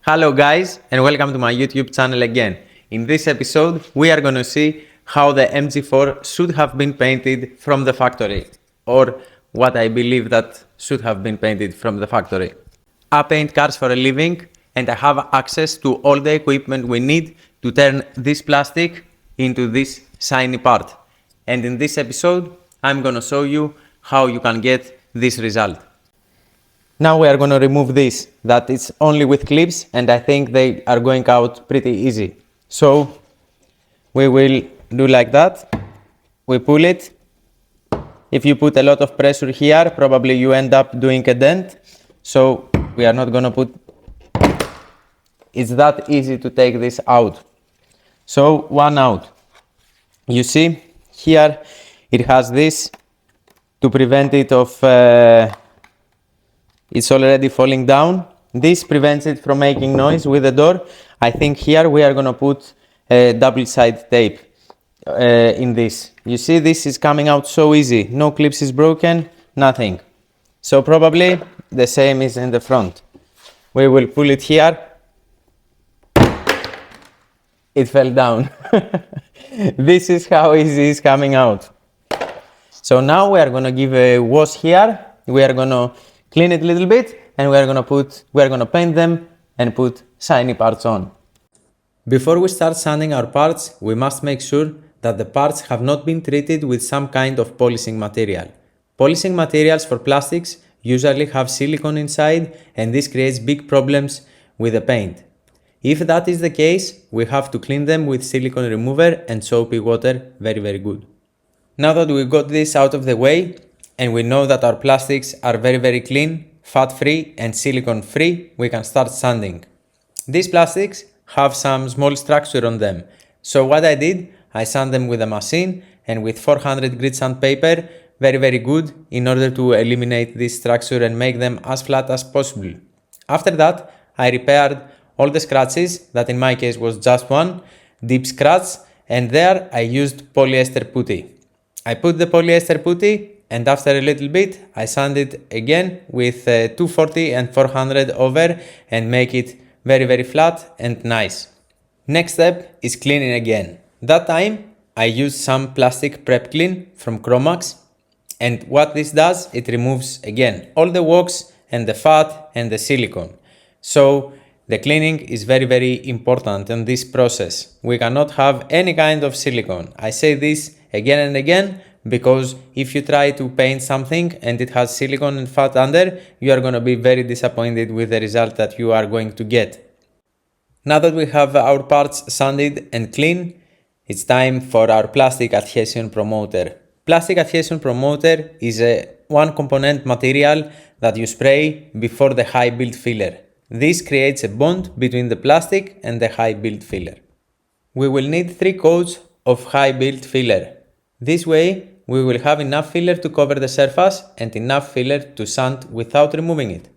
Hello guys and welcome to my YouTube channel again. In this episode we are going to see how the Mg4 should have been painted from the factory, or what I believe that should have been painted from the factory. I paint cars for a living and I have access to all the equipment we need to turn this plastic into this shiny part. And in this episode I'm going to show you how you can get this result. Now we are going to remove this, that it's only with clips, and I think they are going out pretty easy. So we will do like that. We pull it. If you put a lot of pressure here, probably you end up doing a dent. So we are not going to put... It's that easy to take this out. So one out. You see here it has this to prevent it of... It's already falling down. This prevents it from making noise with the door. I think here we are going to put a double-sided tape in this. You see, this is coming out so easy. No clips is broken, nothing. So probably the same is in the front. We will pull it here. It fell down. This is how easy it's coming out. So now we are going to give a wash here. We are going to clean it a little bit, and we are going to paint them and put shiny parts on. Before we start sanding our parts, we must make sure that the parts have not been treated with some kind of polishing material. Polishing materials for plastics usually have silicone inside, and this creates big problems with the paint. If that is the case, we have to clean them with silicone remover and soapy water very good. Now that we got this out of the way, and we know that our plastics are very clean, fat-free and silicone-free, we can start sanding. These plastics have some small structure on them. So what I did, I sand them with a machine and with 400 grit sandpaper, very good, in order to eliminate this structure and make them as flat as possible. After that, I repaired all the scratches, that in my case was just one, deep scratch, and there I used polyester putty. I put the polyester putty, and after a little bit I sand it again with 240 and 400 over and make it very flat and nice. Next step is cleaning again. That time I used some plastic prep clean from Chromax, and what this does, it removes again all the wax and the fat and the silicone. So the cleaning is very important in this process. We cannot have any kind of silicone. I say this again and again, because if you try to paint something and it has silicone and fat under, you are going to be very disappointed with the result that you are going to get. Now that we have our parts sanded and clean, it's time for our plastic adhesion promoter. Plastic adhesion promoter is a one component material that you spray before the high build filler. This creates a bond between the plastic and the high build filler. We will need 3 coats of high build filler. This way we will have enough filler to cover the surface and enough filler to sand without removing it.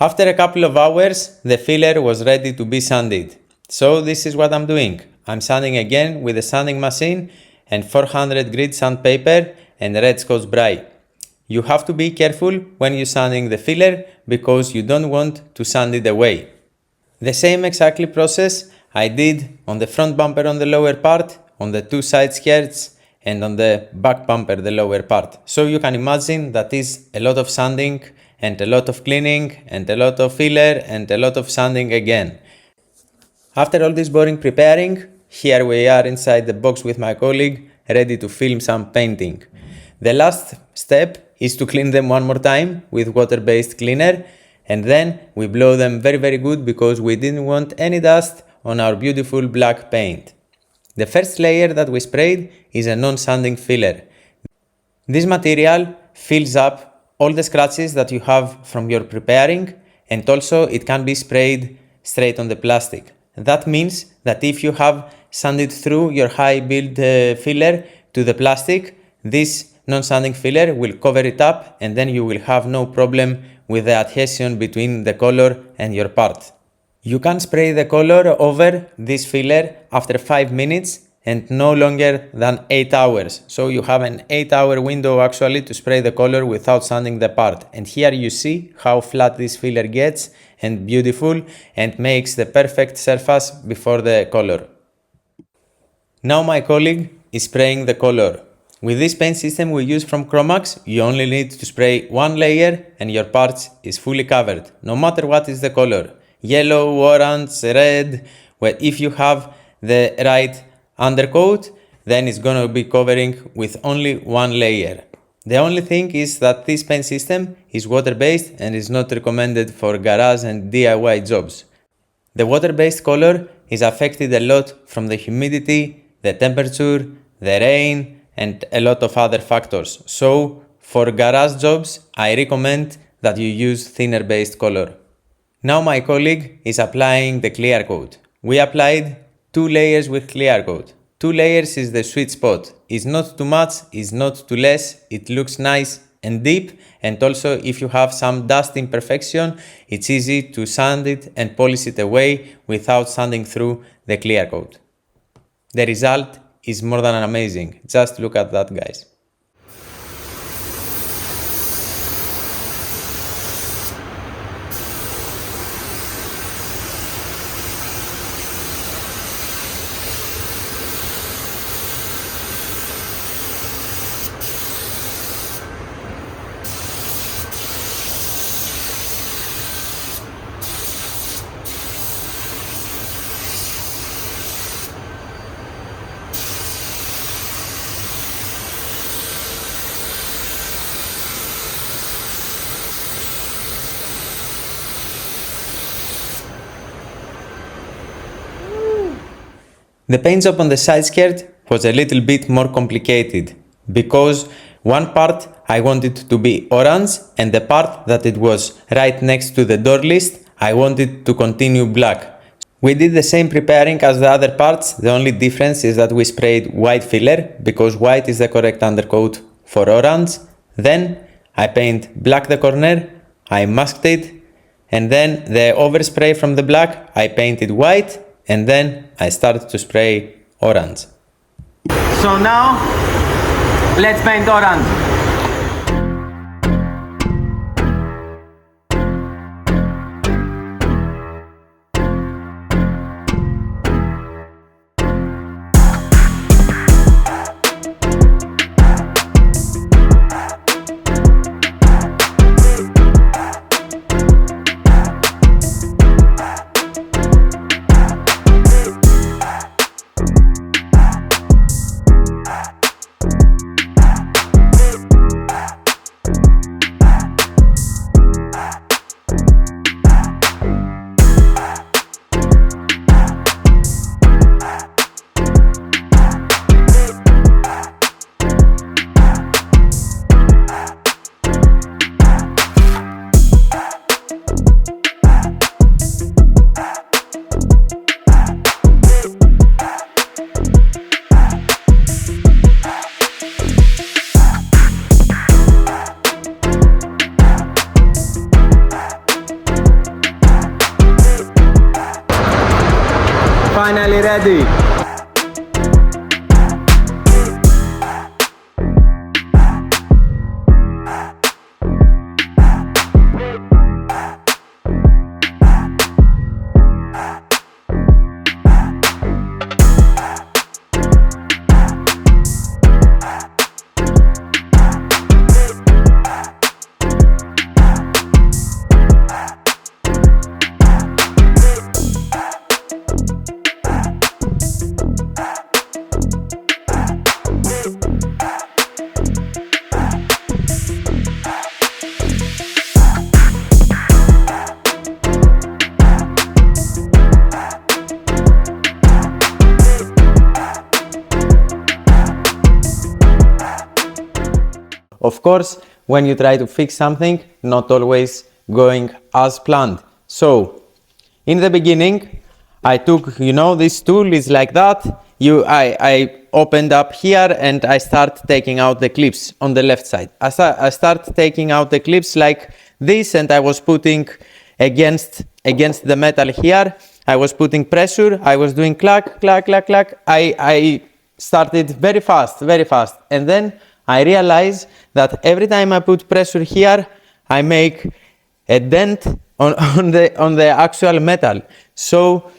After a couple of hours, the filler was ready to be sanded. So this is what I'm doing. I'm sanding again with a sanding machine and 400 grit sandpaper and red Scotch Brite. You have to be careful when you're sanding the filler, because you don't want to sand it away. The same exactly process I did on the front bumper on the lower part, on the 2 side skirts, and on the back bumper, the lower part. So you can imagine that is a lot of sanding and a lot of cleaning and a lot of filler and a lot of sanding again. After all this boring preparing, here we are inside the box with my colleague, ready to film some painting. The last step is to clean them one more time with water-based cleaner, and then we blow them very good, because we didn't want any dust on our beautiful black paint. The first layer that we sprayed is a non-sanding filler. This material fills up all the scratches that you have from your preparing, and also it can be sprayed straight on the plastic. That means that if you have sanded through your high build filler to the plastic, this non-sanding filler will cover it up, and then you will have no problem with the adhesion between the color and your part. You can spray the color over this filler after 5 minutes and no longer than 8 hours. So you have an 8-hour window actually to spray the color without sanding the part. And here you see how flat this filler gets and beautiful and makes the perfect surface before the color. Now my colleague is spraying the color. With this paint system we use from Chromax, you only need to spray one layer and your part is fully covered, no matter what is the color. Yellow, orange, red, well, if you have the right undercoat, then it's gonna be covering with only one layer. The only thing is that this paint system is water-based and is not recommended for garage and DIY jobs. The water-based color is affected a lot from the humidity, the temperature, the rain, and a lot of other factors. So, for garage jobs, I recommend that you use thinner-based color. Now my colleague is applying the clear coat. We applied 2 layers with clear coat. 2 layers is the sweet spot. It's not too much, it's not too less, it looks nice and deep, and also if you have some dust imperfection, it's easy to sand it and polish it away without sanding through the clear coat. The result is more than amazing. Just look at that, guys. The paint job on the side skirt was a little bit more complicated because one part I wanted to be orange and the part that it was right next to the door list I wanted to continue black. We did the same preparing as the other parts, the only difference is that we sprayed white filler because white is the correct undercoat for orange. Then I paint black the corner, I masked it, and then the overspray from the black I painted white, and then I started to spray orange. So now, let's paint orange. Finally ready. Of course, when you try to fix something, not always going as planned. So, in the beginning, I took, this tool is like that. I opened up here and I start taking out the clips on the left side. I start taking out the clips like this and I was putting against the metal here. I was putting pressure. I was doing clack, clack, clack, clack. I started very fast, and then I realized that every time I put pressure here, I make a dent on the actual metal. So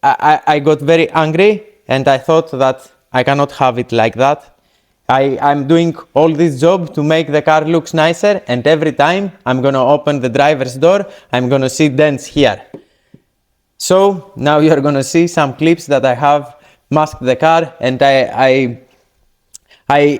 I got very angry and I thought that I cannot have it like that. I'm doing all this job to make the car looks nicer, and every time I'm gonna open the driver's door, I'm gonna see dents here. So now you're gonna see some clips that I have masked the car, and I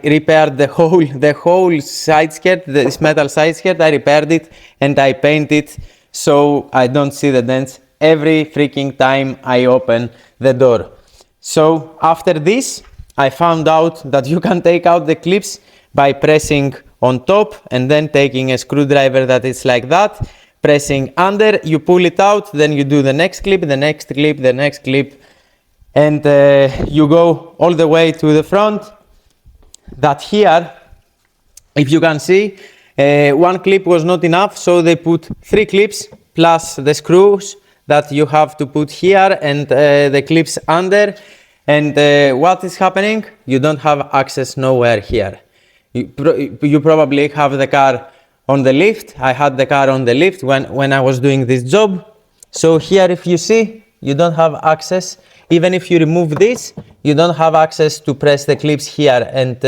repaired the whole side skirt, this metal side skirt. I repaired it and I painted it so I don't see the dents every freaking time I open the door. So after this, I found out that you can take out the clips by pressing on top and then taking a screwdriver that is like that, pressing under, you pull it out, then you do the next clip, the next clip, the next clip, and you go all the way to the front. That here, if you can see, one clip was not enough, so they put 3 clips plus the screws that you have to put here and the clips under. And what is happening? You don't have access nowhere here. You probably have the car on the lift. I had the car on the lift when I was doing this job. So here, if you see, you don't have access. Even if you remove this, you don't have access to press the clips here and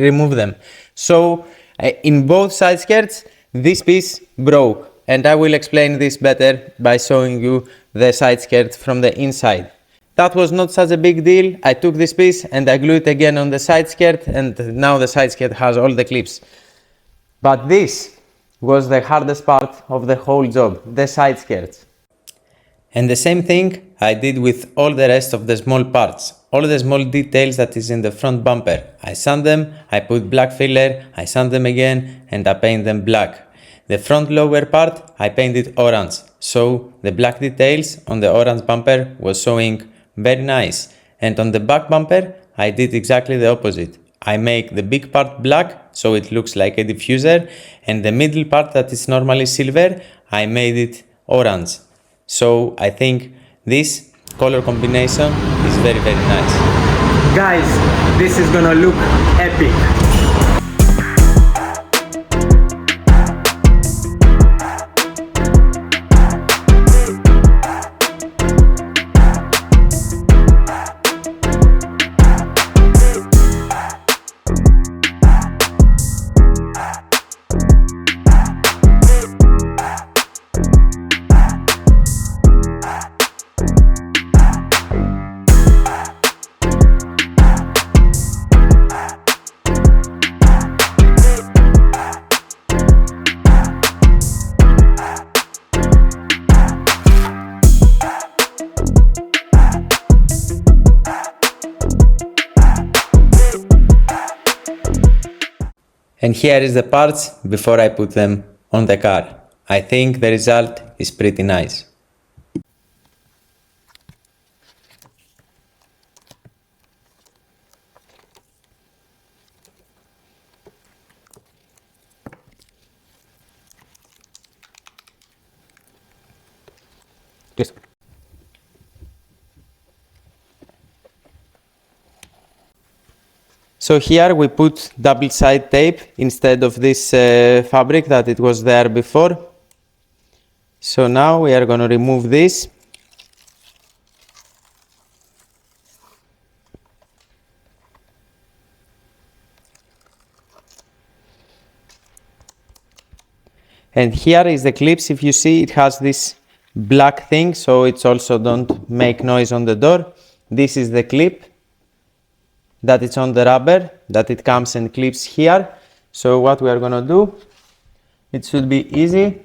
remove them. So in both side skirts, this piece broke. And I will explain this better by showing you the side skirt from the inside. That was not such a big deal. I took this piece and I glued it again on the side skirt, and now the side skirt has all the clips. But this was the hardest part of the whole job, the side skirts. And the same thing I did with all the rest of the small parts, all the small details that is in the front bumper. I sand them, I put black filler, I sand them again, and I paint them black. The front lower part I painted orange, so the black details on the orange bumper was showing very nice. And on the back bumper I did exactly the opposite. I make the big part black so it looks like a diffuser, and the middle part that is normally silver I made it orange. So I think this color combination is very nice. Guys, this is gonna look epic. And here is the parts before I put them on the car. I think the result is pretty nice. Yes. So here we put double side tape instead of this fabric that it was there before. So now we are going to remove this. And here is the clips. If you see, it has this black thing, so it's also don't make noise on the door. This is the clip that it's on the rubber, that it comes and clips here. So what we are going to do, it should be easy.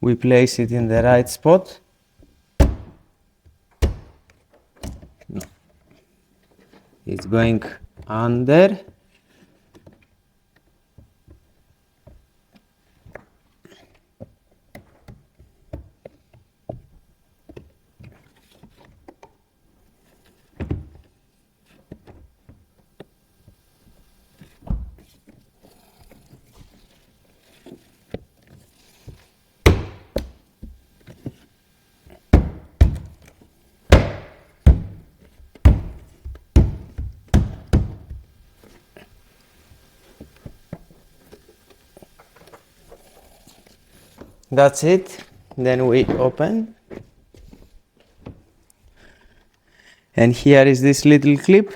We place it in the right spot. No. It's going under. That's it. Then we open. And here is this little clip.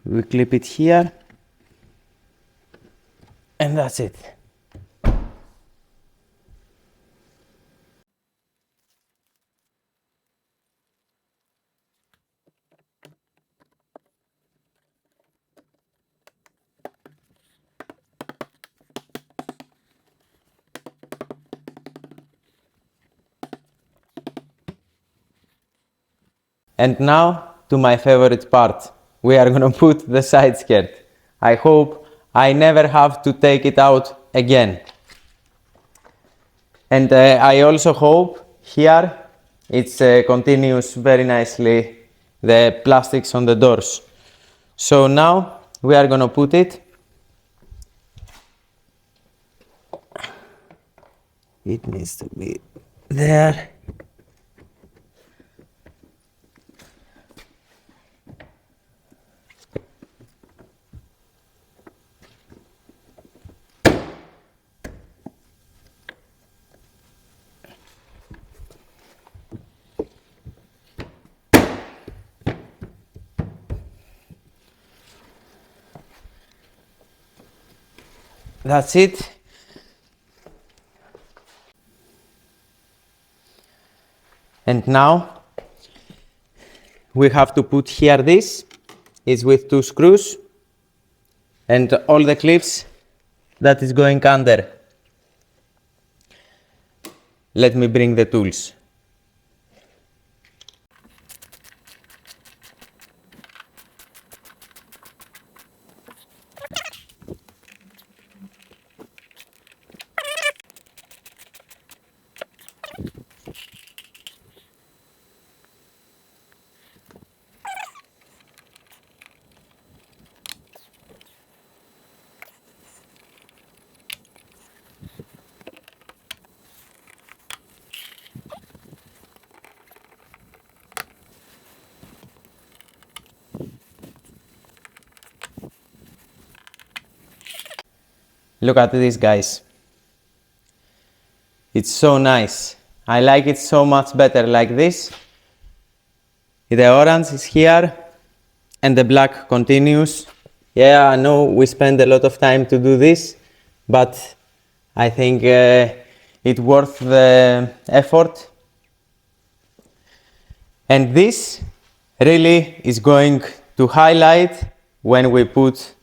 We clip it here. And that's it. And now to my favorite part. We are gonna put the side skirt. I hope I never have to take it out again. And I also hope here it continues very nicely the plastics on the doors. So now we are gonna put it. It needs to be there. That's it. And now we have to put here this. It's with 2 screws and all the clips that is going under. Let me bring the tools. Look at this, guys. It's so nice. I like it so much better like this. The orange is here and the black continues. Yeah, I know we spend a lot of time to do this, but I think it's worth the effort. And this really is going to highlight when we put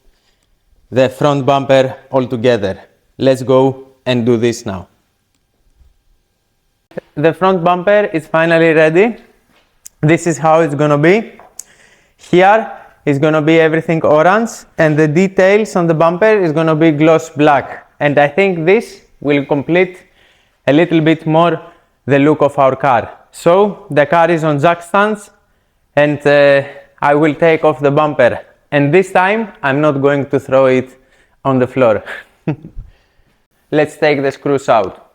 the front bumper all together. Let's go and do this now. The front bumper is finally ready. This is how it's gonna be. Here is gonna be everything orange and the details on the bumper is gonna be gloss black. And I think this will complete a little bit more the look of our car. So the car is on jack stands and I will take off the bumper. And this time I'm not going to throw it on the floor. Let's take the screws out.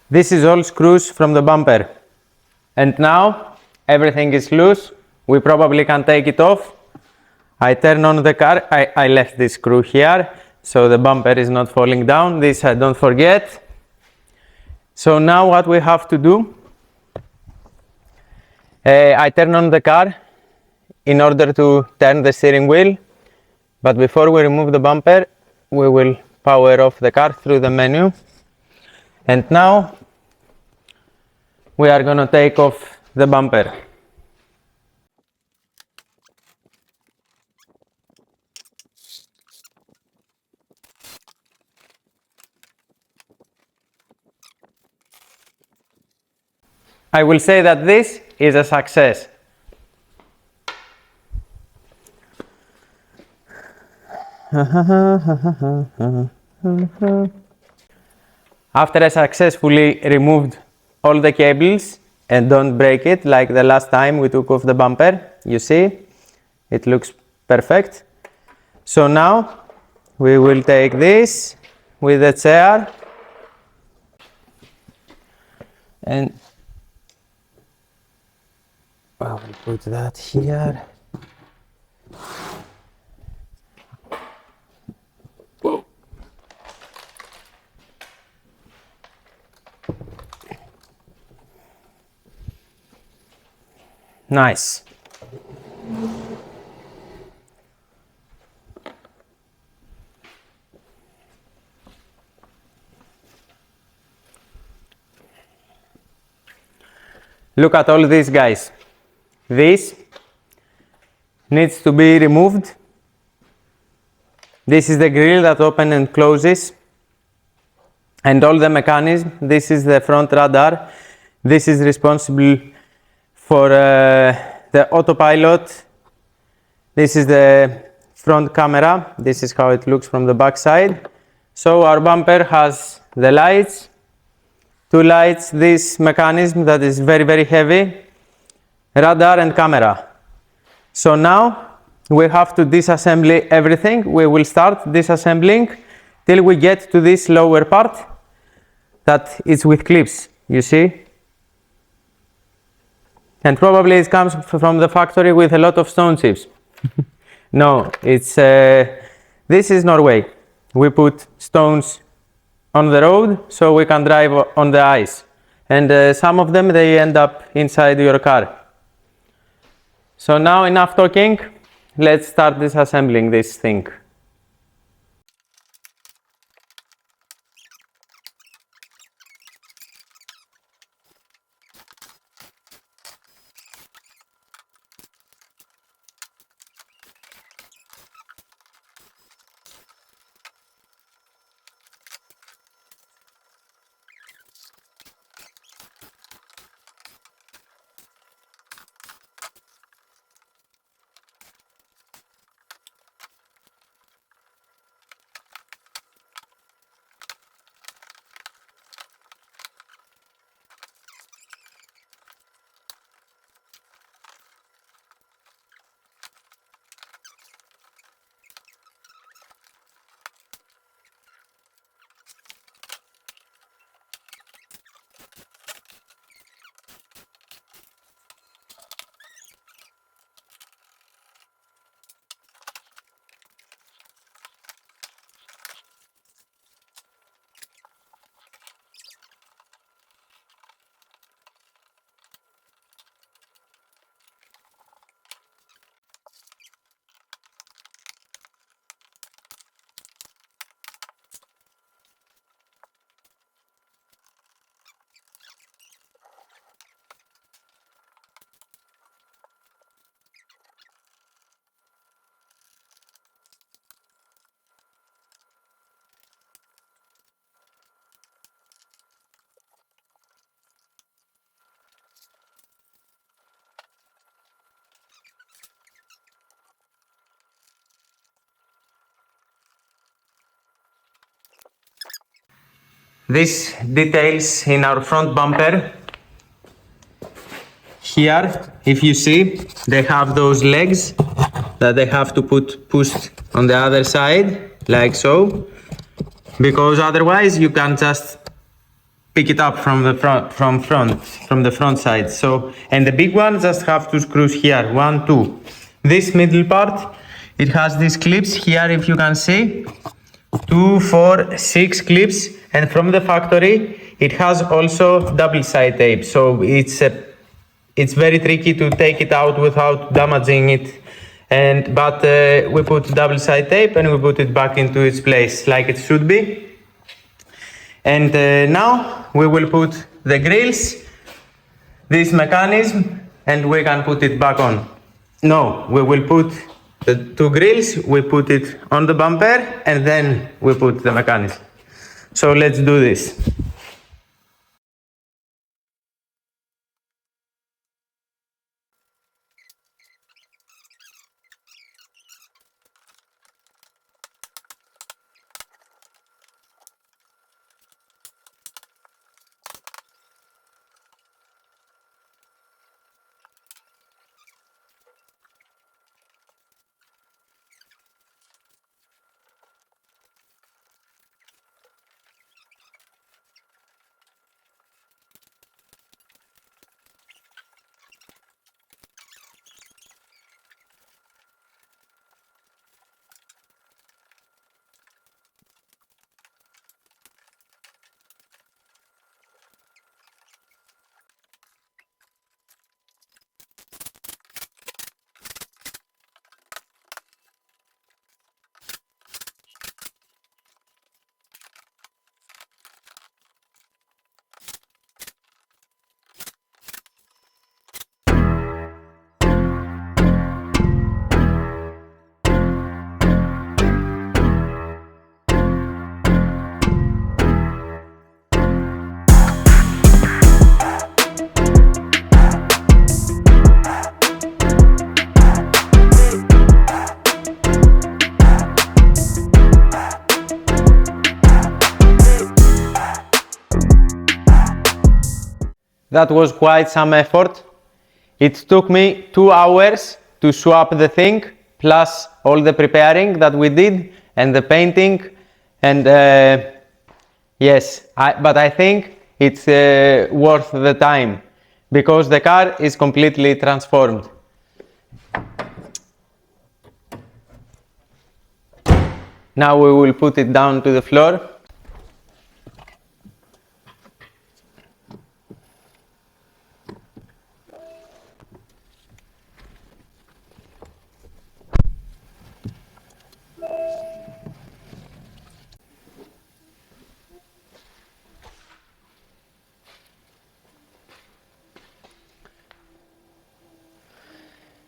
This is all screws from the bumper. And now everything is loose. We probably can take it off. I turn on the car. I left this screw here so the bumper is not falling down. This I don't forget. So now what we have to do, I turn on the car in order to turn the steering wheel. But before we remove the bumper, we will power off the car through the menu. And now we are going to take off the bumper. I will say that this is a success. After I successfully removed all the cables and don't break it like the last time we took off the bumper. You see, it looks perfect. So now we will take this with the chair and I will put that here. Nice. Look at all these guys. This needs to be removed. This is the grill that opens and closes. And all the mechanism. This is the front radar. This is responsible for the autopilot. This is the front camera. This is how it looks from the back side. So our bumper has the lights, two lights, this mechanism that is very, very heavy, radar and camera. So now we have to disassemble everything. We will start disassembling till we get to this lower part that is with clips, you see? And probably it comes from the factory with a lot of stone chips. No, it's this is Norway. We put stones on the road so we can drive on the ice. And some of them, they end up inside your car. So now enough talking, let's start disassembling this thing. This details in our front bumper. Here, if you see, they have those legs that they have to pushed on the other side, like so, because otherwise you can just pick it up from the front side. So, and the big one just have two screws here, 1, 2. This middle part, it has these clips here, if you can see, 2, 4, 6 clips, and from the factory it has also double side tape. So it's very tricky to take it out without damaging it. But we put double side tape and we put it back into its place like it should be. And now we will put the grills, this mechanism, and we can put it back on. No, we will put the two grills, we put it on the bumper, and then we put the mechanism. So let's do this. that was quite some effort. It took me 2 hours to swap the thing, plus all the preparing that we did and the painting. And yes, but I think it's worth the time because the car is completely transformed. Now we will put it down to the floor.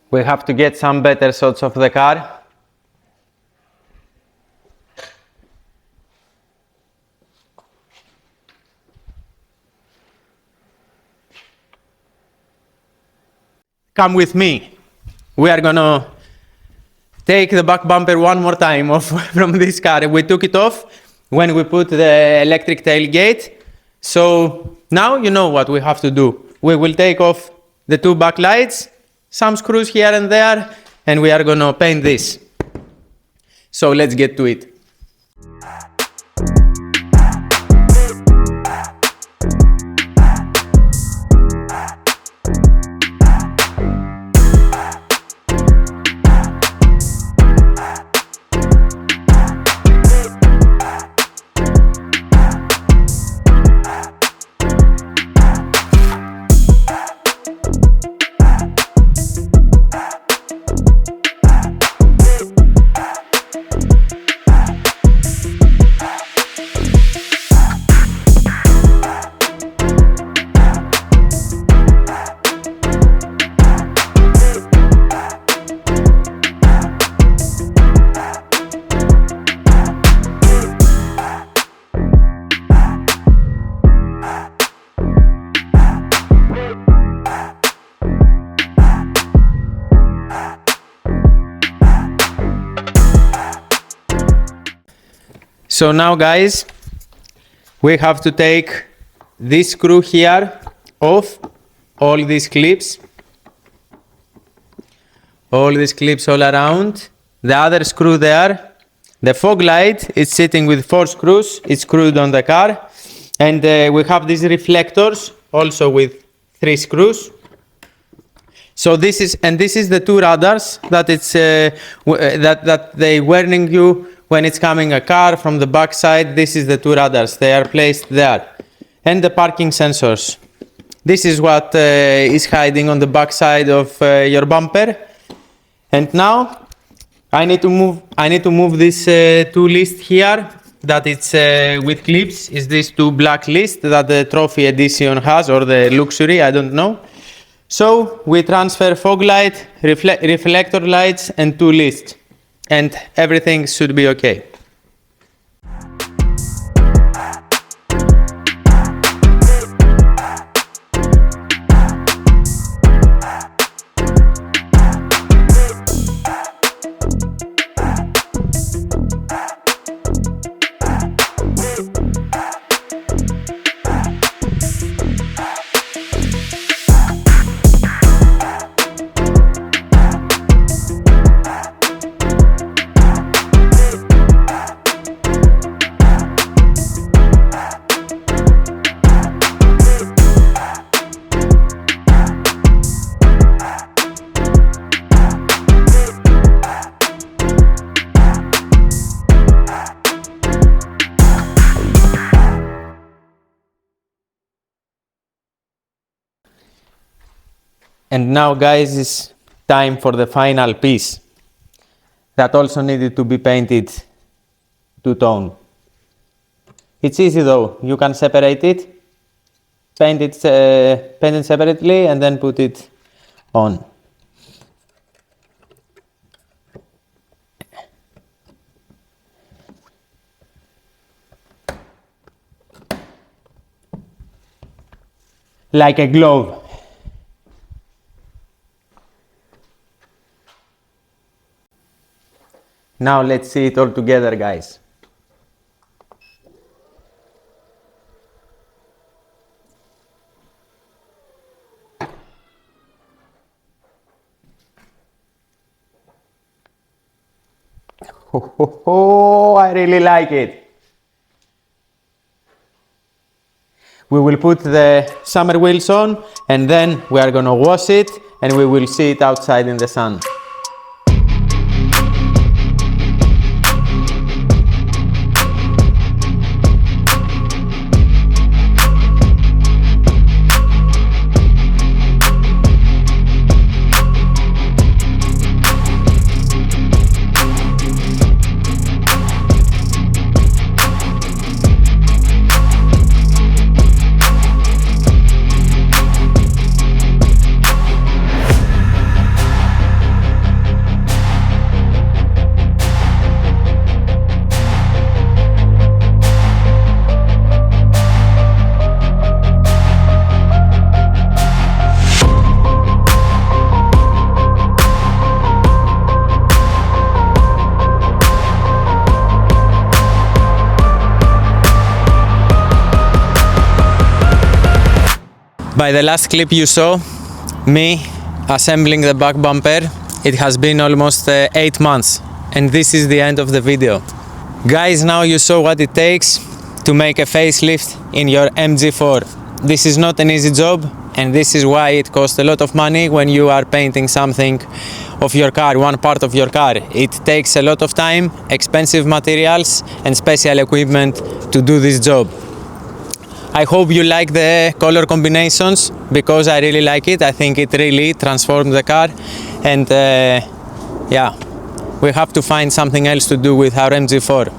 We have to get some better shots of the car. Come with me. We are gonna take the back bumper one more time off from this car. We took it off when we put the electric tailgate. So now you know what we have to do. We will take off the 2 back lights, some screws here and there, and we are gonna paint this. So let's get to it. So now guys, we have to take this screw here off, all these clips all around. The other screw there, the fog light is sitting with 4 screws, it's screwed on the car. And we have these reflectors also with 3 screws. So this is the 2 radars that it's that they warning you when it's coming a car from the back side. This is the 2 radars, they are placed there. And the parking sensors. This is what is hiding on the back side of your bumper. And now I need to move this 2 list here that it's with clips. Is these 2 black lists that the trophy edition has, or the luxury, I don't know. So we transfer fog light, reflector lights and 2 lists, and everything should be okay. And now guys, it's time for the final piece that also needed to be painted two-tone. It's easy though, you can separate it, paint it separately and then put it on. Like a glove. Now let's see it all together, guys. Oh, I really like it. We will put the summer wheels on and then we are gonna wash it and we will see it outside in the sun. By the last clip you saw me assembling the back bumper, it has been almost 8 months and this is the end of the video. Guys, now you saw what it takes to make a facelift in your Mg4. This is not an easy job and this is why it costs a lot of money when you are painting something of your car, one part of your car. It takes a lot of time, expensive materials and special equipment to do this job. I hope you like the color combinations because I really like it. I think it really transformed the car and yeah, we have to find something else to do with our Mg4.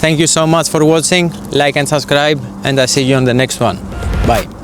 Thank you so much for watching, like and subscribe and I'll see you on the next one. Bye.